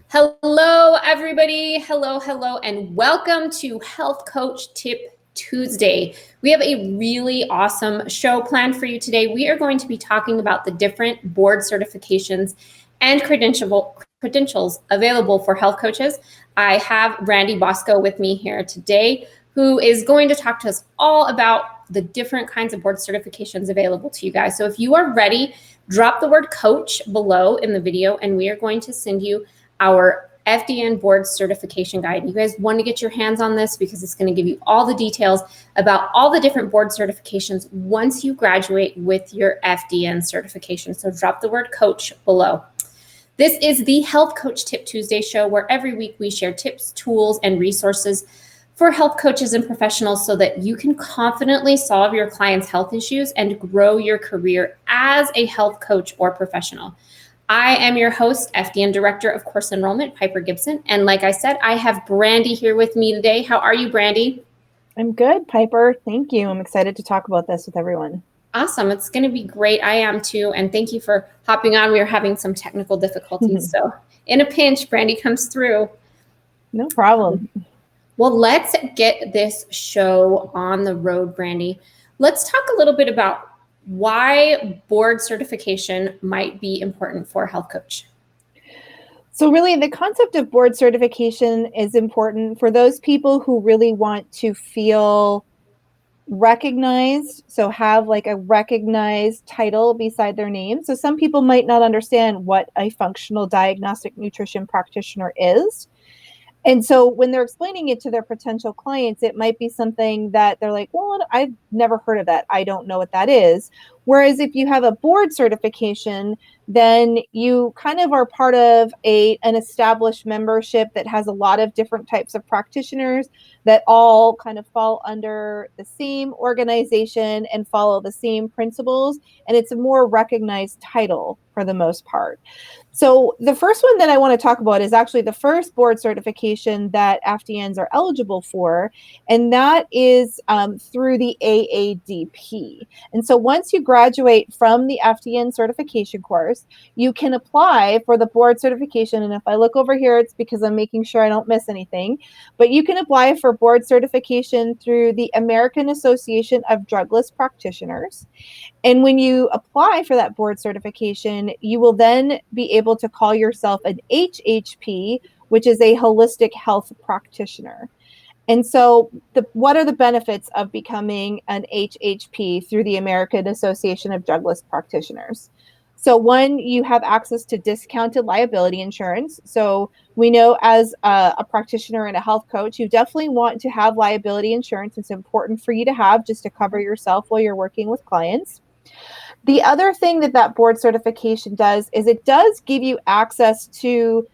Hello, everybody. Hello, and welcome to Health Coach Tip Tuesday. We have a really awesome show planned for you today. We are going to be talking about the different board certifications and credentials available for health coaches. I have Brandy Bosco with me here today, who is going to talk to us all about the different kinds of board certifications available to you guys. So if you are ready, drop the word coach below in the video, and we are going to send you our FDN board certification guide. You guys want to get your hands on this because it's going to give you all the details about all the different board certifications once you graduate with your FDN certification. So drop the word coach below. This is the Health Coach Tip Tuesday show, where every week we share tips, tools, and resources for health coaches and professionals so that you can confidently solve your clients' health issues and grow your career as a health coach or professional. I am your host, FDN Director of Course Enrollment, Piper Gibson. And like I said, I have Brandy here with me today. How are you, Brandy? I'm good, Piper. Thank you. I'm excited to talk about this with everyone. Awesome. It's going to be great. I am too. And thank you for hopping on. We are having some technical difficulties. So in a pinch, Brandy comes through. No problem. Well, let's get this show on the road, Brandy. Let's talk a little bit about why board certification might be important for a health coach. So really, the concept of board certification is important for those people who really want to feel recognized, so have like a recognized title beside their name. So some people might not understand what a functional diagnostic nutrition practitioner is. And so when they're explaining it to their potential clients, it might be something that they're like, well, I've never heard of that. I don't know what that is. Whereas if you have a board certification, then you kind of are part of an established membership that has a lot of different types of practitioners that all kind of fall under the same organization and follow the same principles. And it's a more recognized title for the most part. So the first one that I want to talk about is actually the first board certification that FDNs are eligible for, and that is through the AADP. And so once you graduate from the FDN certification course, you can apply for the board certification. And if I look over here, it's because I'm making sure I don't miss anything. But you can apply for board certification through the American Association of Drugless Practitioners. And when you apply for that board certification, you will then be able to call yourself an HHP, which is a holistic health practitioner. And so what are the benefits of becoming an HHP through the American Association of Drugless Practitioners? So one, you have access to discounted liability insurance. So we know as a practitioner and a health coach, you definitely want to have liability insurance. It's important for you to have just to cover yourself while you're working with clients. The other thing that board certification does is it does give you access to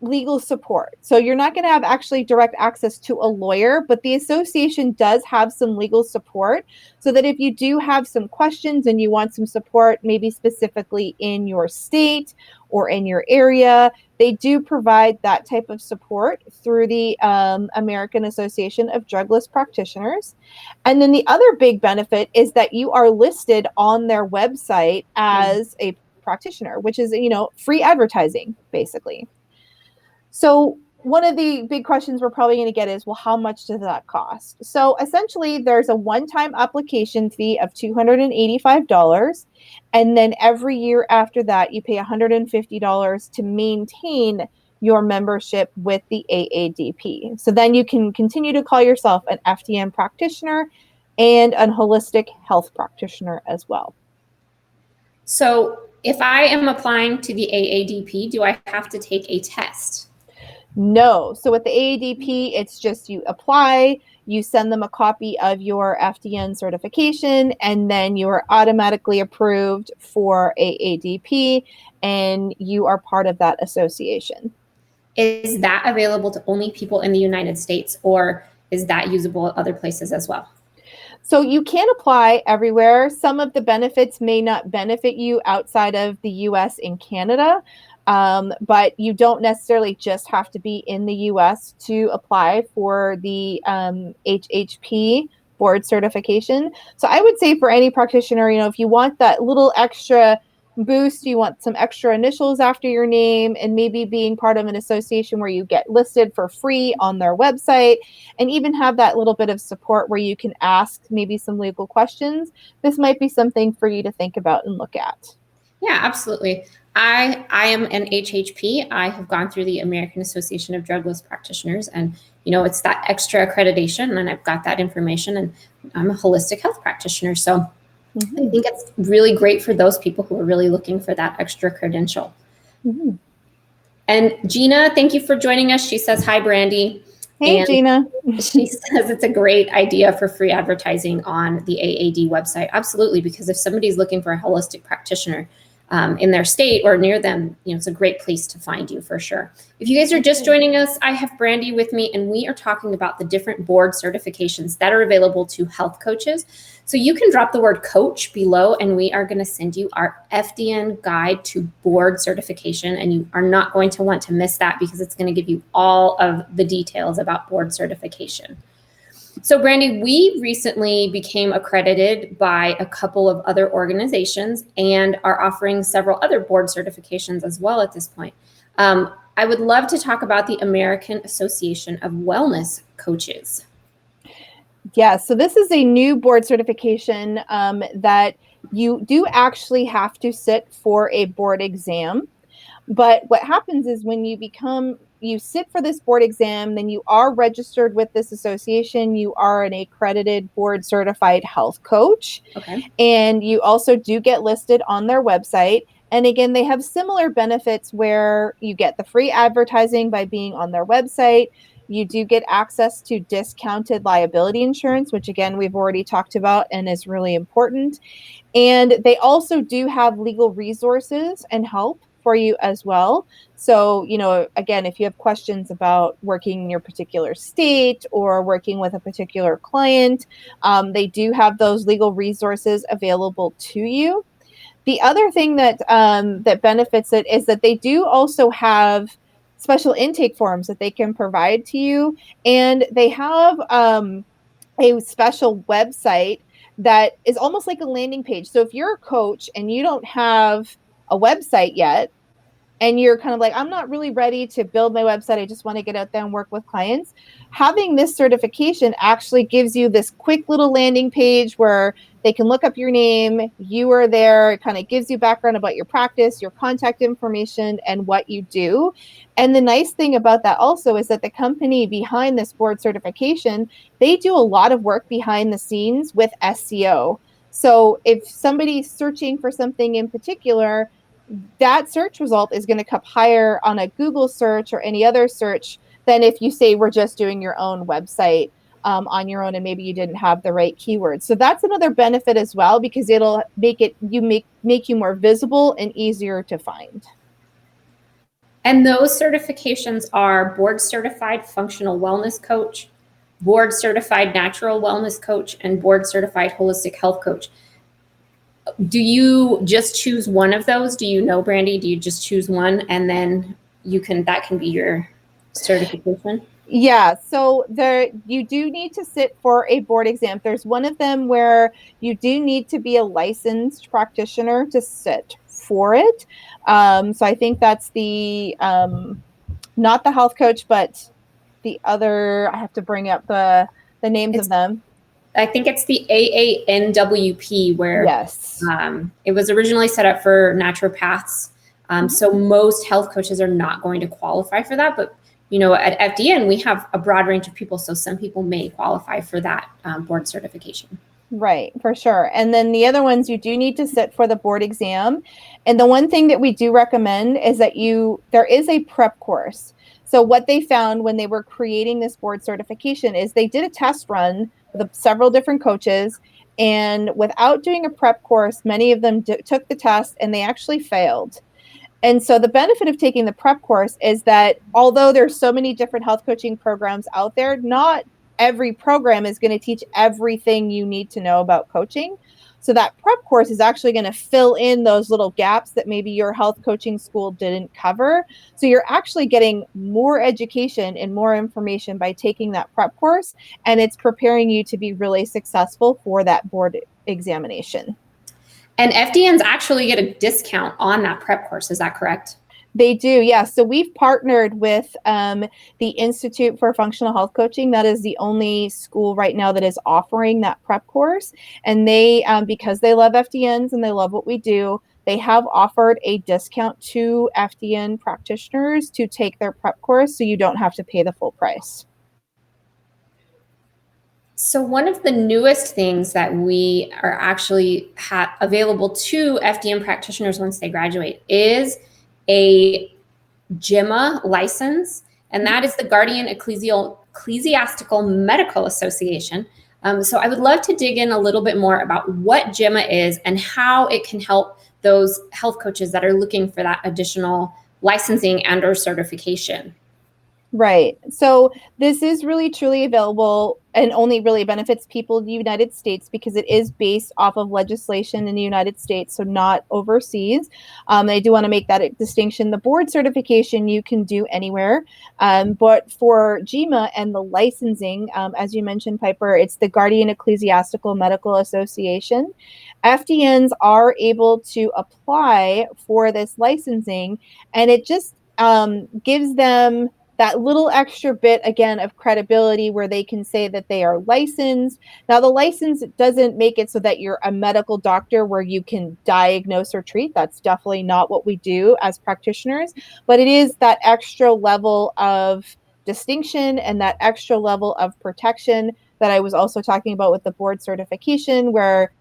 legal support. So you're not going to have actually direct access to a lawyer, but the association does have some legal support so that if you do have some questions and you want some support, maybe specifically in your state or in your area, they do provide that type of support through the American Association of Drugless Practitioners. And then the other big benefit is that you are listed on their website as a practitioner, which is, free advertising, basically. So one of the big questions we're probably going to get is, well, how much does that cost? So essentially, there's a one-time application fee of $285. And then every year after that, you pay $150 to maintain your membership with the AADP. So then you can continue to call yourself an FDN practitioner and a holistic health practitioner as well. So if I am applying to the AADP, do I have to take a test? No. So with the AADP, it's just you apply, you send them a copy of your FDN certification, and then you are automatically approved for AADP, and you are part of that association. Is that available to only people in the United States, or is that usable at other places as well? So you can apply everywhere. Some of the benefits may not benefit you outside of the US and Canada. But you don't necessarily just have to be in the US to apply for the HHP board certification. So I would say for any practitioner, if you want that little extra boost, you want some extra initials after your name, and maybe being part of an association where you get listed for free on their website, and even have that little bit of support where you can ask maybe some legal questions, this might be something for you to think about and look at. Yeah, absolutely. I am an HHP. I have gone through the American Association of Drug List Practitioners, and it's that extra accreditation, and I've got that information, and I'm a holistic health practitioner. So I think it's really great for those people who are really looking for that extra credential. And Gina, thank you for joining us. She says, hi, Brandy. Hey, and Gina. She says it's a great idea for free advertising on the AAD website. Absolutely, because if somebody's looking for a holistic practitioner in their state or near them, it's a great place to find you for sure. If you guys are just joining us, I have Brandy with me, and we are talking about the different board certifications that are available to health coaches. So you can drop the word coach below, and we are going to send you our FDN guide to board certification, and you are not going to want to miss that because it's going to give you all of the details about board certification. So Brandy, we recently became accredited by a couple of other organizations and are offering several other board certifications as well at this point. I would love to talk about the American Association of Wellness Coaches. Yeah, so this is a new board certification that you do actually have to sit for a board exam. But what happens is when you sit for this board exam, then you are registered with this association. You are an accredited board certified health coach. Okay. And you also do get listed on their website. And again, they have similar benefits where you get the free advertising by being on their website. You do get access to discounted liability insurance, which again, we've already talked about and is really important. And they also do have legal resources and help for you as well. So, again, if you have questions about working in your particular state or working with a particular client, they do have those legal resources available to you. The other thing that that benefits it is that they do also have special intake forms that they can provide to you, and they have a special website that is almost like a landing page. So if you're a coach and you don't have a website yet, and you're kind of like, I'm not really ready to build my website, I just want to get out there and work with clients, having this certification actually gives you this quick little landing page where they can look up your name, you are there, it kind of gives you background about your practice, your contact information, and what you do. And the nice thing about that also is that the company behind this board certification, they do a lot of work behind the scenes with SEO. So if somebody's searching for something in particular, that search result is going to come higher on a Google search or any other search than if you say we're just doing your own website on your own and maybe you didn't have the right keywords. So that's another benefit as well, because it'll make you more visible and easier to find. And those certifications are board certified functional wellness coach, board certified natural wellness coach, and board certified holistic health coach. Do you just choose one of those? Do you know, Brandy? Do you just choose one and then that can be your certification? Yeah, so you do need to sit for a board exam. There's one of them where you do need to be a licensed practitioner to sit for it. So I think that's the not the health coach, but the other. I have to bring up the names of them. I think it's the AANWP, where yes, it was originally set up for naturopaths. So most health coaches are not going to qualify for that. But, at FDN, we have a broad range of people. So some people may qualify for that board certification. Right, for sure. And then the other ones, you do need to sit for the board exam. And the one thing that we do recommend is that there is a prep course. So what they found when they were creating this board certification is they did a test run with several different coaches, and without doing a prep course, many of them took the test and they actually failed. And so the benefit of taking the prep course is that although there's so many different health coaching programs out there, not every program is going to teach everything you need to know about coaching. So that prep course is actually going to fill in those little gaps that maybe your health coaching school didn't cover. So you're actually getting more education and more information by taking that prep course, and it's preparing you to be really successful for that board examination. And FDNs actually get a discount on that prep course. Is that correct? They do, yeah. So we've partnered with the Institute for Functional Health Coaching. That is the only school right now that is offering that prep course. And they, because they love FDNs and they love what we do, they have offered a discount to FDN practitioners to take their prep course, so you don't have to pay the full price. So one of the newest things that we are actually available to FDN practitioners once they graduate is a Gemma license, and that is the Guardian Ecclesiastical Medical Association. So I would love to dig in a little bit more about what Gemma is and how it can help those health coaches that are looking for that additional licensing and or certification. Right. So this is really truly available and only really benefits people in the United States because it is based off of legislation in the United States, so not overseas. I do want to make that distinction. The board certification you can do anywhere, but for GEMA and the licensing, as you mentioned, Piper, it's the Guardian Ecclesiastical Medical Association. FDNs are able to apply for this licensing, and it just gives them that little extra bit, again, of credibility where they can say that they are licensed. Now, the license doesn't make it so that you're a medical doctor where you can diagnose or treat. That's definitely not what we do as practitioners, but it is that extra level of distinction and that extra level of protection that I was also talking about with the board certification, where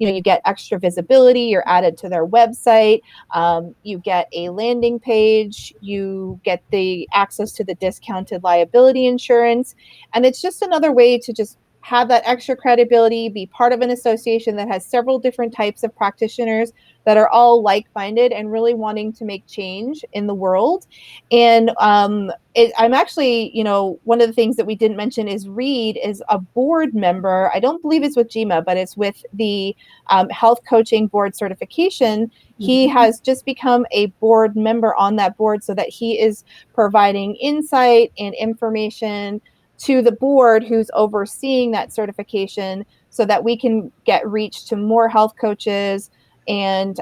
you get extra visibility, you're added to their website, you get a landing page, you get the access to the discounted liability insurance, and it's just another way to just have that extra credibility, be part of an association that has several different types of practitioners that are all like-minded and really wanting to make change in the world. And I'm actually, one of the things that we didn't mention is Reed is a board member. I don't believe it's with GEMA, but it's with the Health Coaching Board Certification. He has just become a board member on that board so that he is providing insight and information to the board who's overseeing that certification so that we can get reach to more health coaches and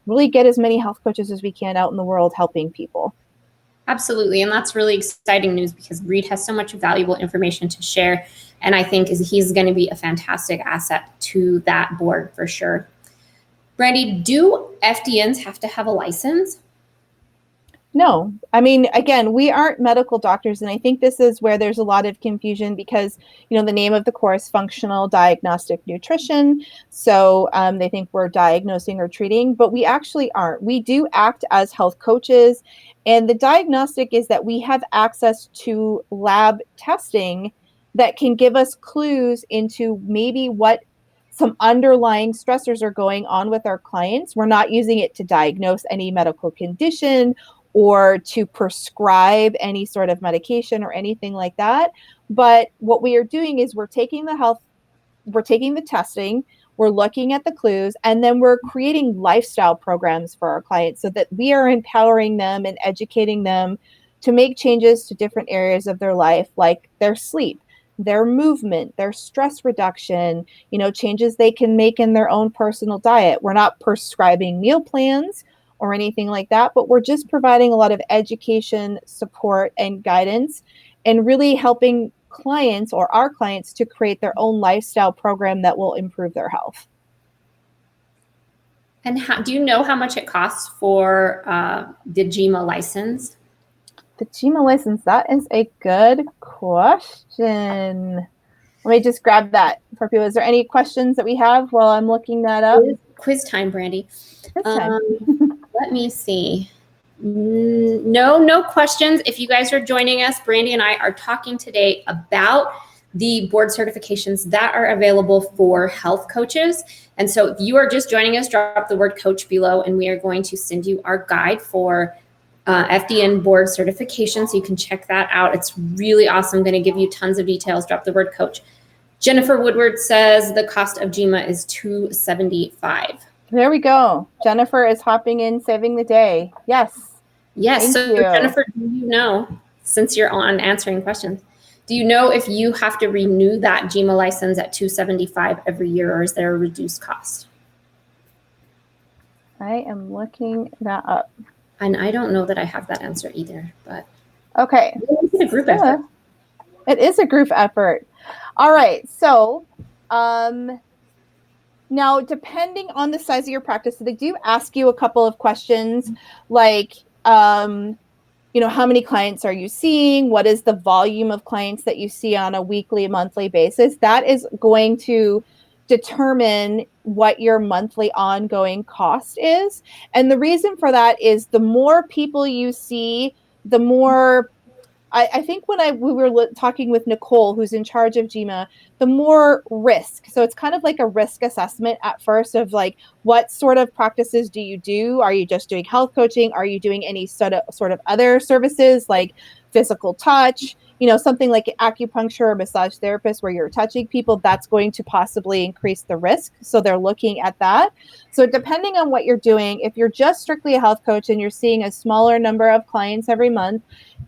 really get as many health coaches as we can out in the world helping people. Absolutely. And that's really exciting news because Reed has so much valuable information to share. And I think he's going to be a fantastic asset to that board for sure. Brandy, do FDNs have to have a license? No. I mean, again, we aren't medical doctors, and I think this is where there's a lot of confusion because, the name of the course, Functional Diagnostic Nutrition, so they think we're diagnosing or treating, but we actually aren't. We do act as health coaches, and the diagnostic is that we have access to lab testing that can give us clues into maybe what some underlying stressors are going on with our clients. We're not using it to diagnose any medical condition or to prescribe any sort of medication or anything like that. But what we are doing is we're taking the testing, we're looking at the clues, and then we're creating lifestyle programs for our clients so that we are empowering them and educating them to make changes to different areas of their life, like their sleep, their movement, their stress reduction, changes they can make in their own personal diet. We're not prescribing meal plans or anything like that, but we're just providing a lot of education, support, and guidance, and really helping clients or our clients to create their own lifestyle program that will improve their health. And do you know how much it costs for the GEMA license? The GEMA license, that is a good question. Let me just grab that for people. Is there any questions that we have while I'm looking that up? Quiz time, Brandy. Quiz time. Let me see. No questions. If you guys are joining us, Brandy and I are talking today about the board certifications that are available for health coaches. And so if you are just joining us, drop the word coach below and we are going to send you our guide for FDN board certification. So you can check that out. It's really awesome. I'm going to give you tons of details. Drop the word coach. Jennifer Woodward says the cost of GEMA is $275. There we go. Jennifer is hopping in, saving the day. Yes. Yes. So Jennifer, do you know, since you're on answering questions, do you know if you have to renew that GEMA license at $275 every year, or is there a reduced cost? I am looking that up. And I don't know that I have that answer either, but okay. It's a group effort. It is a group effort. All right. So now, depending on the size of your practice, so they do ask you a couple of questions like, how many clients are you seeing? What is the volume of clients that you see on a weekly, monthly basis? That is going to determine what your monthly ongoing cost is. And the reason for that is the more people you see, the more I think when we were talking with Nicole, who's in charge of Gemma, the more risk. So it's kind of like a risk assessment at first of like, what sort of practices do you do? Are you just doing health coaching? Are you doing any sort of other services like physical touch? Something like acupuncture or massage therapist where you're touching people, that's going to possibly increase the risk. So they're looking at that. So depending on what you're doing, if you're just strictly a health coach and you're seeing a smaller number of clients every month,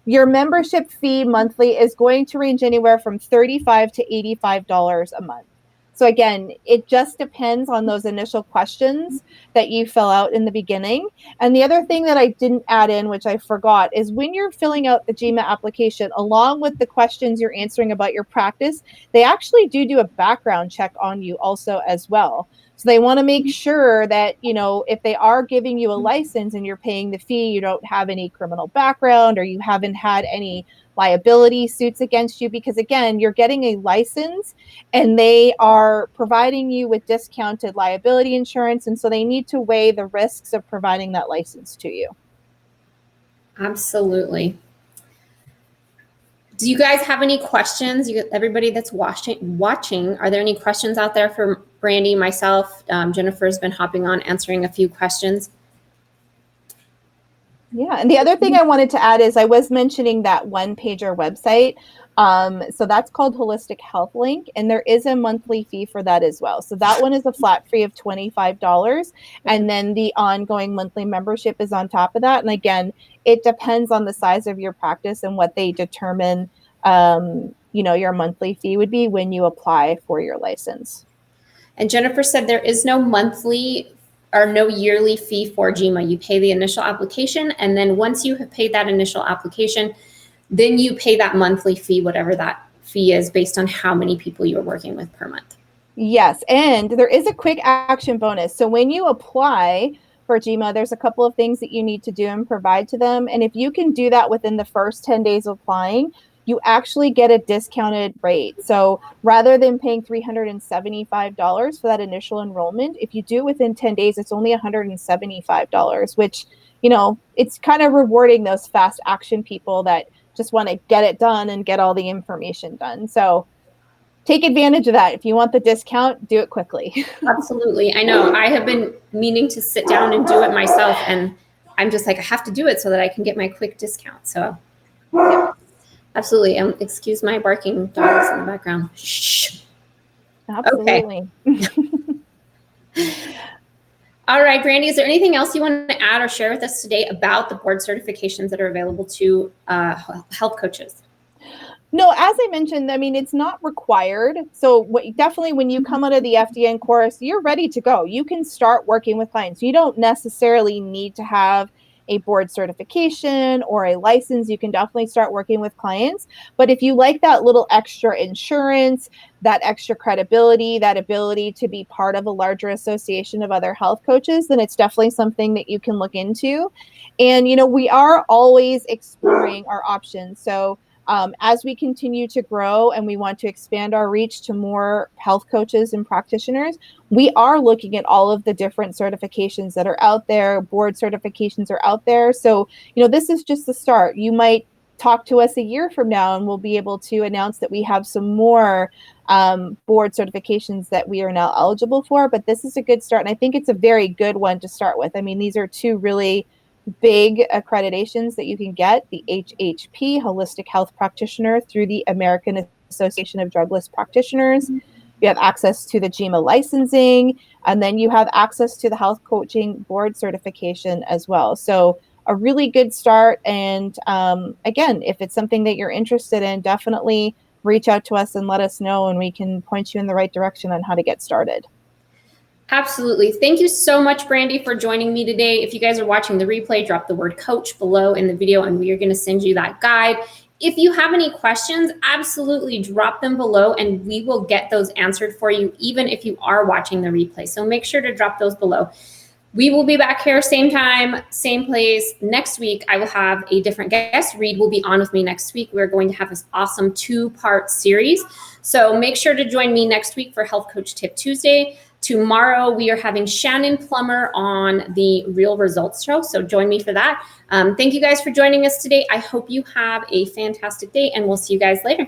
your membership fee monthly is going to range anywhere from $35 to $85 a month. So again, it just depends on those initial questions that you fill out in the beginning. And the other thing that I didn't add in, which I forgot, is when you're filling out the GMA application, along with the questions you're answering about your practice, they actually do a background check on you also as well. So they want to make sure that, if they are giving you a license and you're paying the fee, you don't have any criminal background or you haven't had any liability suits against you, because again, you're getting a license and they are providing you with discounted liability insurance. And so they need to weigh the risks of providing that license to you. Absolutely. Do you guys have any questions? Everybody that's watching, are there any questions out there for Brandy, myself? Jennifer's been hopping on, answering a few questions. Yeah, and the other thing I wanted to add is I was mentioning that one-pager website. So that's called Holistic Health Link, and there is a monthly fee for that as well. So that one is a flat fee of $25, and then the ongoing monthly membership is on top of that. And again, it depends on the size of your practice and what they determine, your monthly fee would be when you apply for your license. And Jennifer said there is no monthly or no yearly fee for GMA. You pay the initial application, and then once you have paid that initial application, then you pay that monthly fee, whatever that fee is, based on how many people you're working with per month. Yes, and there is a quick action bonus. So when you apply for GMA, there's a couple of things that you need to do and provide to them. And if you can do that within the first 10 days of applying, you actually get a discounted rate. So rather than paying $375 for that initial enrollment, if you do within 10 days, it's only $175, which, it's kind of rewarding those fast action people that just want to get it done and get all the information done. So take advantage of that. If you want the discount, do it quickly. Absolutely. I know. I have been meaning to sit down and do it myself, and I'm just like, I have to do it so that I can get my quick discount. So yeah. Absolutely. Excuse my barking dogs in the background. Shh. Absolutely. Okay. All right, Brandy, is there anything else you want to add or share with us today about the board certifications that are available to health coaches? No, as I mentioned, it's not required. So definitely when you come out of the FDN course, you're ready to go. You can start working with clients. You don't necessarily need to have a board certification or a license. You can definitely start working with clients. But if you like that little extra insurance, that extra credibility, that ability to be part of a larger association of other health coaches, then it's definitely something that you can look into. And, we are always exploring our options. So as we continue to grow and we want to expand our reach to more health coaches and practitioners, we are looking at all of the different certifications that are out there. Board certifications are out there. So, this is just the start. You might talk to us a year from now and we'll be able to announce that we have some more board certifications that we are now eligible for. But this is a good start. And I think it's a very good one to start with. These are two really big accreditations that you can get: the HHP, Holistic Health Practitioner, through the American Association of Drugless Practitioners. You have access to the GMA licensing, and then you have access to the health coaching board certification as well. So a really good start. And again, if it's something that you're interested in, definitely reach out to us and let us know, and we can point you in the right direction on how to get started. Absolutely. Thank you so much, Brandy, for joining me today. If you guys are watching the replay, drop the word coach below in the video and we are going to send you that guide. If you have any questions, absolutely drop them below and we will get those answered for you, even if you are watching the replay. So make sure to drop those below. We will be back here, same time, same place. Next week, I will have a different guest. Reed will be on with me next week. We're going to have this awesome 2-part series. So make sure to join me next week for Health Coach Tip Tuesday. Tomorrow, we are having Shannon Plummer on the Real Results Show. So join me for that. Thank you guys for joining us today. I hope you have a fantastic day and we'll see you guys later.